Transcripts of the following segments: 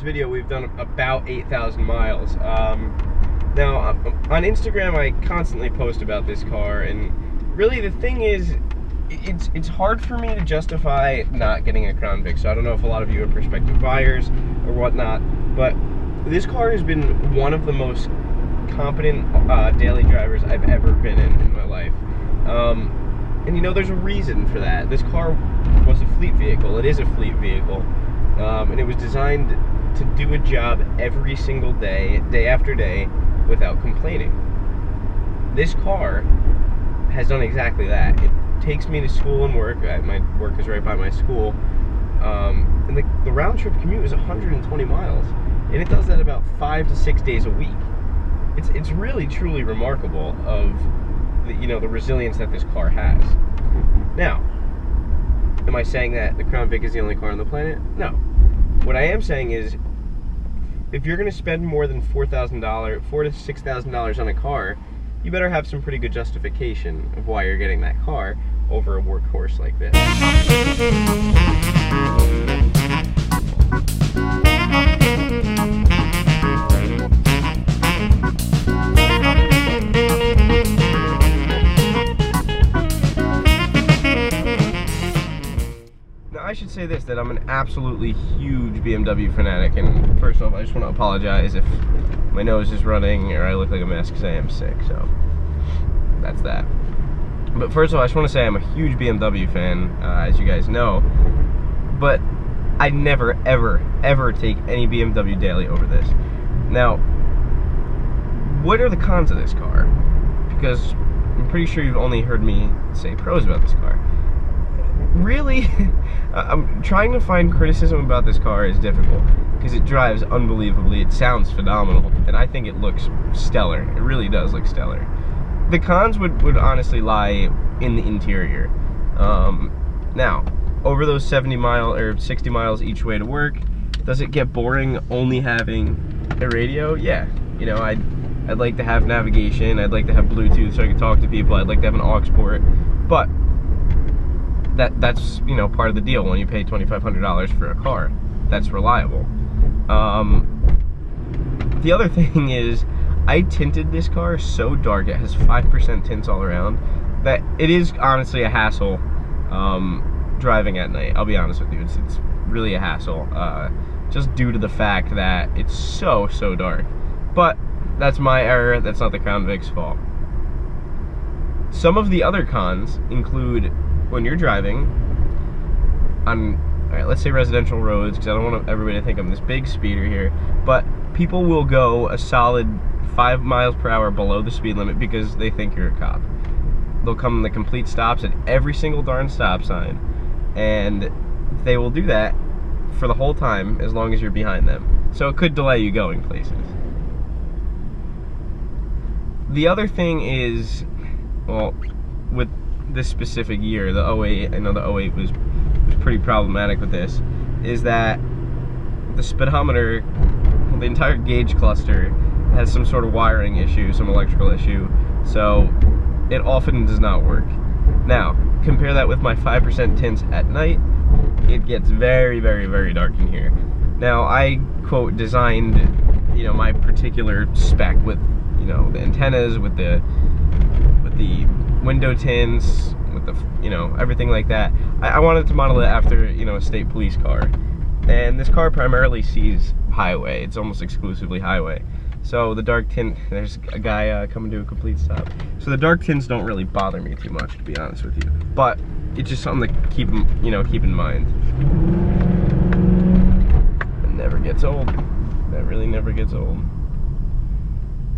video, we've done about 8,000 miles. Now, on Instagram, I constantly post about this car, and really the thing is, it's hard for me to justify not getting a Crown Vic. So I don't know if a lot of you are prospective buyers or whatnot, but this car has been one of the most competent daily drivers I've ever been in my life. And you know, there's a reason for that. This car was a fleet vehicle. It is a fleet vehicle. And it was designed to do a job every single day, day after day, without complaining. This car has done exactly that. It takes me to school and work. My work is right by my school. And the round trip commute is 120 miles. And it does that about 5 to 6 days a week. It's really, truly remarkable of the resilience that this car has. Now, am I saying that the Crown Vic is the only car on the planet? No. What I am saying is, if you're going to spend more than $4,000, $4,000 to $6,000 on a car, you better have some pretty good justification of why you're getting that car over a workhorse like this. I should say this, that I'm an absolutely huge BMW fanatic, and first off, I just want to apologize if my nose is running or I look like a mess because I am sick, so that's that. But first of all, I just want to say I'm a huge BMW fan, as you guys know, but I never, ever, ever take any BMW daily over this. Now, what are the cons of this car? Because I'm pretty sure you've only heard me say pros about this car. Really, I'm trying to find criticism about this car is difficult because it drives unbelievably, it sounds phenomenal, and I think it looks stellar. It really does look stellar. The cons would honestly lie in the interior. Now, over those 70 or 60 miles each way to work, does it get boring only having a radio? Yeah, you know, I'd like to have navigation, I'd like to have Bluetooth so I can talk to people, I'd like to have an aux port, but that's part of the deal when you pay $2,500 for a car that's reliable. The other thing is, I tinted this car so dark, it has 5% tints all around, that it is honestly a hassle driving at night. I'll be honest with you, it's really a hassle, just due to the fact that it's so dark. But that's my error, that's not the Crown Vic's fault. Some of the other cons include when you're driving on, let's say residential roads, because I don't want everybody to think I'm this big speeder here, but people will go a solid 5 miles per hour below the speed limit because they think you're a cop. They'll come in the complete stops at every single darn stop sign, and they will do that for the whole time as long as you're behind them. So it could delay you going places. The other thing is, well, with this specific year, the 08, I know the 08 was pretty problematic with this, is that the speedometer, the entire gauge cluster has some sort of wiring issue, some electrical issue, so it often does not work. Now, compare that with my 5% tints at night, it gets very, very, very dark in here. Now, I, quote, designed, my particular spec with, the antennas, with the window tints, with the, everything like that. I wanted to model it after, a state police car. And this car primarily sees highway. It's almost exclusively highway. So the dark tint, there's a guy coming to a complete stop. So the dark tints don't really bother me too much, to be honest with you. But it's just something to keep in mind. It never gets old. That really never gets old.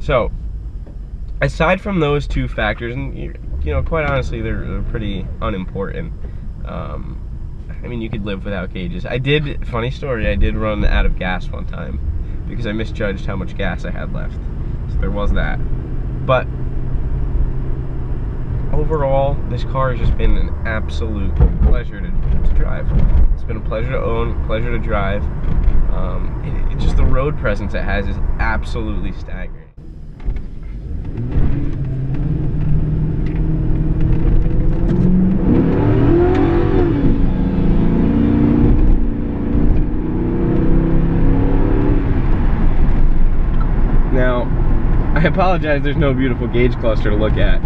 So, aside from those two factors, and quite honestly, they're pretty unimportant. I mean, you could live without gauges. Funny story, I did run out of gas one time because I misjudged how much gas I had left. So there was that. But overall, this car has just been an absolute pleasure to drive. It's been a pleasure to own, pleasure to drive. It's just the road presence it has is absolutely staggering. apologize, there's no beautiful gauge cluster to look at.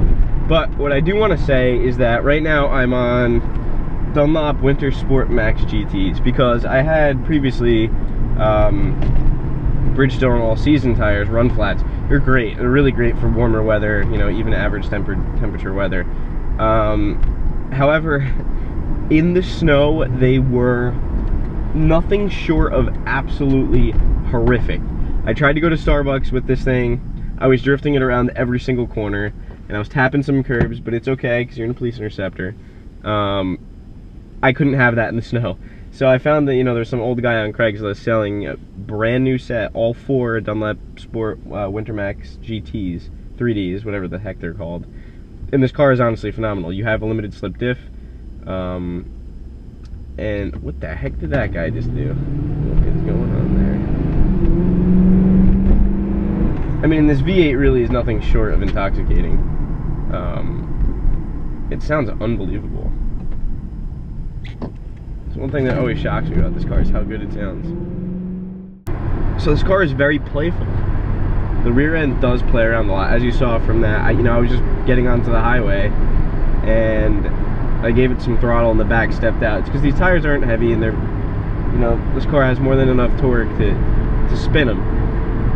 But what I do want to say is that right now I'm on Dunlop Winter Sport Max GTs because I had previously Bridgestone all-season tires, run flats. They're great. They're really great for warmer weather, you know, even average temperature weather. However, in the snow, they were nothing short of absolutely horrific. I tried to go to Starbucks with this thing. I was drifting it around every single corner, and I was tapping some curbs, but it's okay because you're in a police interceptor. I couldn't have that in the snow. So I found that, you know, there's some old guy on Craigslist selling a brand new set, all 4 Dunlop Sport Winter Max GTs, 3Ds, whatever the heck they're called. And this car is honestly phenomenal. You have a limited slip diff. And what the heck did that guy just do? What is going on there? I mean, this V8 really is nothing short of intoxicating. It sounds unbelievable. So one thing that always shocks me about this car is how good it sounds. So this car is very playful. The rear end does play around a lot, as you saw from that. I was just getting onto the highway, and I gave it some throttle in the back, stepped out. It's because these tires aren't heavy, and they're, you know, this car has more than enough torque to spin them.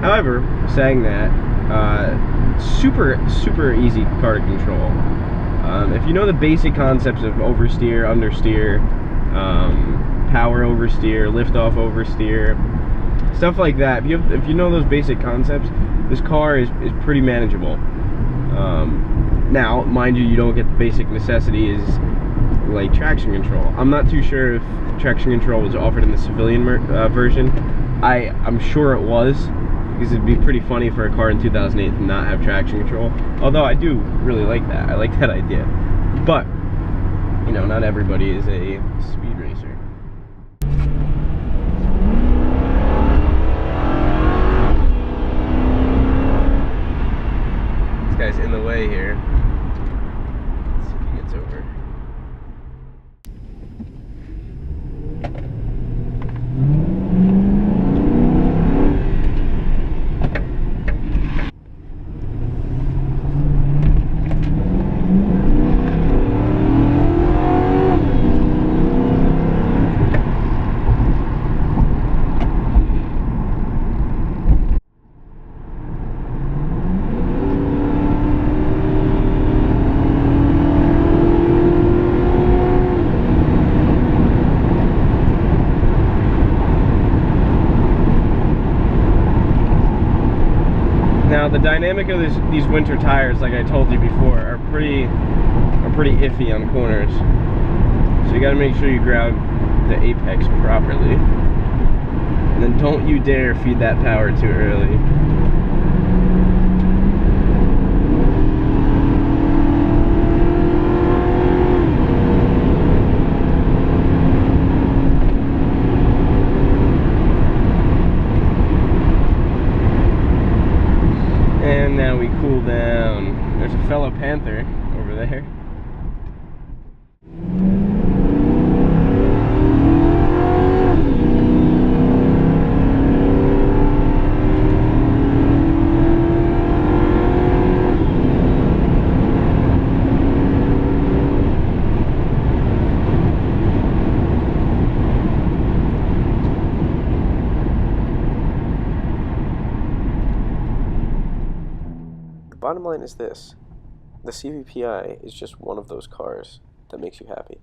However, saying that, super easy car to control. If you know the basic concepts of oversteer, understeer, power oversteer, lift off oversteer, stuff like that, if you know those basic concepts, this car is pretty manageable. Now, mind you, you don't get the basic necessities like traction control. I'm not too sure if traction control was offered in the civilian version. I'm sure it was, because it'd be pretty funny for a car in 2008 to not have traction control. Although I do really like that. I like that idea. But, you know, not everybody is a speed racer. This guy's in the way here. Let's see if he gets over. Now the dynamic of these winter tires, like I told you before, are pretty iffy on corners. So you got to make sure you grab the apex properly, and then don't you dare feed that power too early. And now we cool down. There's a fellow Panther over there. Bottom line is this: the CVPI is just one of those cars that makes you happy.